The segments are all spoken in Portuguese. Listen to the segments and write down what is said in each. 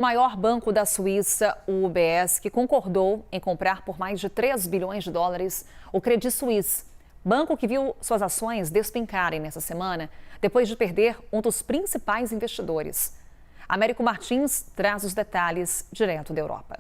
O maior banco da Suíça, o UBS, que concordou em comprar por mais de 3 bilhões de dólares o Credit Suisse, banco que viu suas ações despencarem nessa semana depois de perder um dos principais investidores. Américo Martins traz os detalhes direto da Europa.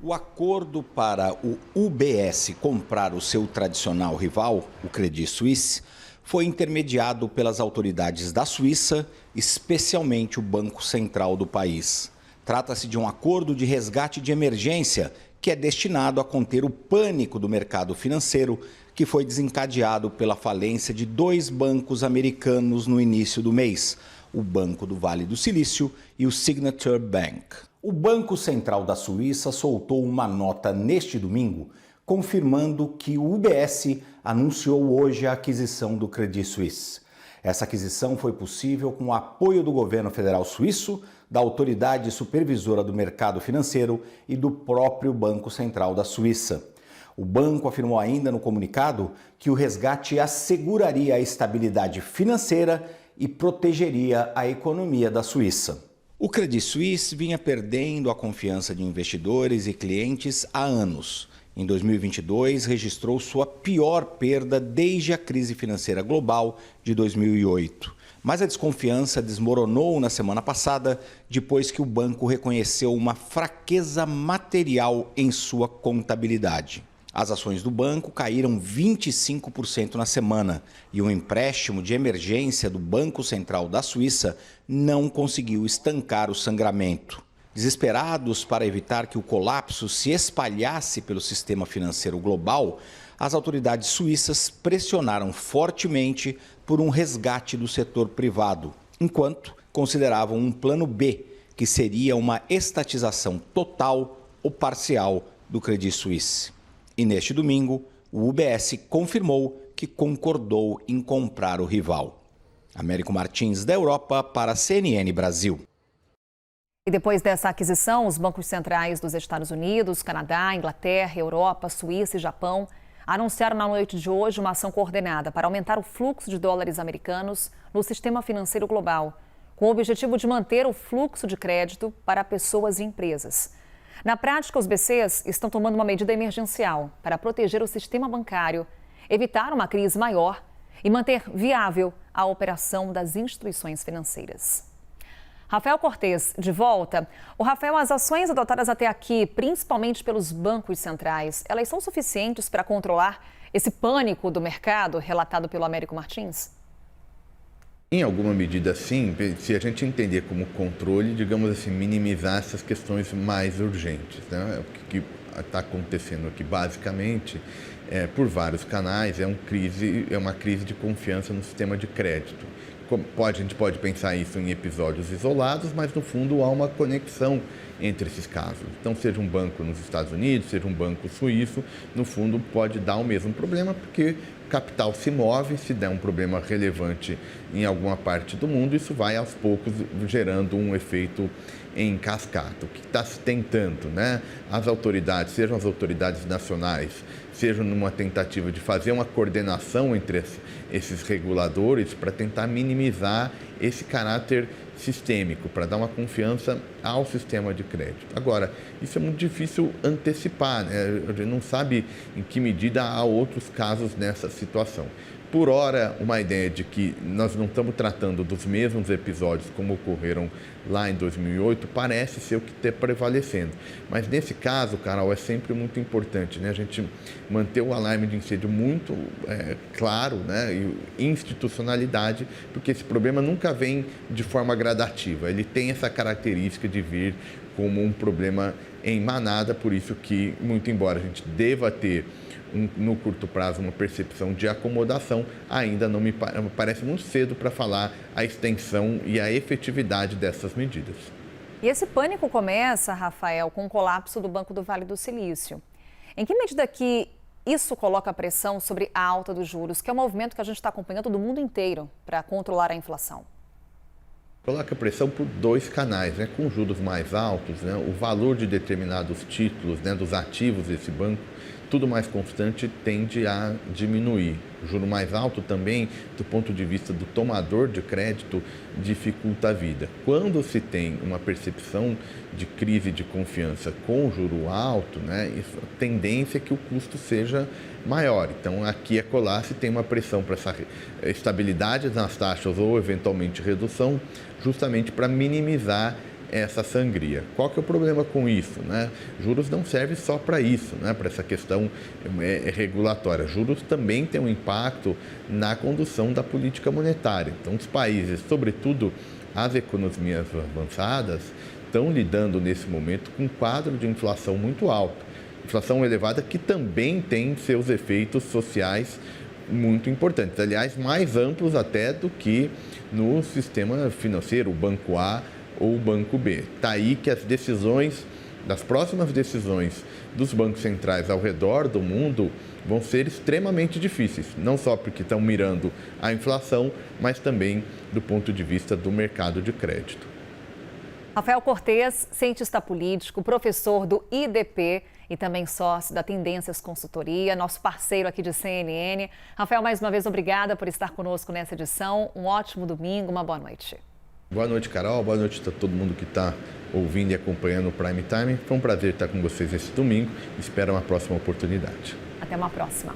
O acordo para o UBS comprar o seu tradicional rival, o Credit Suisse, foi intermediado pelas autoridades da Suíça, especialmente o Banco Central do país. Trata-se de um acordo de resgate de emergência que é destinado a conter o pânico do mercado financeiro que foi desencadeado pela falência de 2 bancos americanos no início do mês, o Banco do Vale do Silício e o Signature Bank. O Banco Central da Suíça soltou uma nota neste domingo confirmando que o UBS anunciou hoje a aquisição do Credit Suisse. Essa aquisição foi possível com o apoio do governo federal suíço, da autoridade supervisora do mercado financeiro e do próprio Banco Central da Suíça. O banco afirmou ainda no comunicado que o resgate asseguraria a estabilidade financeira e protegeria a economia da Suíça. O Credit Suisse vinha perdendo a confiança de investidores e clientes há anos. Em 2022, registrou sua pior perda desde a crise financeira global de 2008. Mas a desconfiança desmoronou na semana passada, depois que o banco reconheceu uma fraqueza material em sua contabilidade. As ações do banco caíram 25% na semana e um empréstimo de emergência do Banco Central da Suíça não conseguiu estancar o sangramento. Desesperados para evitar que o colapso se espalhasse pelo sistema financeiro global, as autoridades suíças pressionaram fortemente por um resgate do setor privado, enquanto consideravam um plano B, que seria uma estatização total ou parcial do Credit Suisse. E neste domingo, o UBS confirmou que concordou em comprar o rival. Américo Martins, da Europa, para a CNN Brasil. E depois dessa aquisição, os bancos centrais dos Estados Unidos, Canadá, Inglaterra, Europa, Suíça e Japão anunciaram na noite de hoje uma ação coordenada para aumentar o fluxo de dólares americanos no sistema financeiro global, com o objetivo de manter o fluxo de crédito para pessoas e empresas. Na prática, os BCs estão tomando uma medida emergencial para proteger o sistema bancário, evitar uma crise maior e manter viável a operação das instituições financeiras. Rafael Cortes, de volta. Rafael, as ações adotadas até aqui, principalmente pelos bancos centrais, elas são suficientes para controlar esse pânico do mercado relatado pelo Américo Martins? Em alguma medida, sim, se a gente entender como controle, digamos assim, minimizar essas questões mais urgentes, né? O que está acontecendo aqui, basicamente, por vários canais, é uma crise de confiança no sistema de crédito. A gente pode pensar isso em episódios isolados, mas no fundo há uma conexão entre esses casos. Então, seja um banco nos Estados Unidos, seja um banco suíço, no fundo pode dar o mesmo problema, porque o capital se move, se der um problema relevante em alguma parte do mundo, isso vai aos poucos gerando um efeito em cascata. O que está se tentando, né? As autoridades, sejam as autoridades nacionais, seja numa tentativa de fazer uma coordenação entre esses reguladores para tentar minimizar esse caráter sistêmico, para dar uma confiança ao sistema de crédito. Agora, isso é muito difícil antecipar, né? A gente não sabe em que medida há outros casos nessa situação. Por ora, uma ideia de que nós não estamos tratando dos mesmos episódios como ocorreram lá em 2008 parece ser o que está prevalecendo. Mas nesse caso, Carol, é sempre muito importante, né? A gente manter o alarme de incêndio muito claro, né? E institucionalidade, porque esse problema nunca vem de forma gradativa. Ele tem essa característica de vir como um problema em manada, por isso que, muito embora a gente deva ter no curto prazo uma percepção de acomodação, ainda não me parece muito cedo para falar a extensão e a efetividade dessas medidas. E esse pânico começa, Rafael, com o colapso do Banco do Vale do Silício. Em que medida que isso coloca pressão sobre a alta dos juros, que é um movimento que a gente está acompanhando do mundo inteiro para controlar a inflação? Coloca pressão por 2 canais, né? Com juros mais altos, né? O valor de determinados títulos, né, dos ativos desse banco tudo mais constante tende a diminuir. O juro mais alto também, do ponto de vista do tomador de crédito, dificulta a vida. Quando se tem uma percepção de crise de confiança com o juro alto, né, a tendência é que o custo seja maior. Então, aqui e acolá se tem uma pressão para essa estabilidade nas taxas ou, eventualmente, redução, justamente para minimizar essa sangria. Qual que é o problema com isso, né? Juros não serve só para isso, né? Para essa questão regulatória. Juros também tem um impacto na condução da política monetária. Então, os países, sobretudo as economias avançadas, estão lidando nesse momento com um quadro de inflação muito alto. Inflação elevada que também tem seus efeitos sociais muito importantes. Aliás, mais amplos até do que no sistema financeiro, o Banco A ou o Banco B. Está aí que das próximas decisões dos bancos centrais ao redor do mundo vão ser extremamente difíceis, não só porque estão mirando a inflação, mas também do ponto de vista do mercado de crédito. Rafael Cortes, cientista político, professor do IDP e também sócio da Tendências Consultoria, nosso parceiro aqui de CNN. Rafael, mais uma vez, obrigada por estar conosco nessa edição. Um ótimo domingo, uma boa noite. Boa noite, Carol. Boa noite a todo mundo que está ouvindo e acompanhando o Prime Time. Foi um prazer estar com vocês esse domingo. Espero uma próxima oportunidade. Até uma próxima.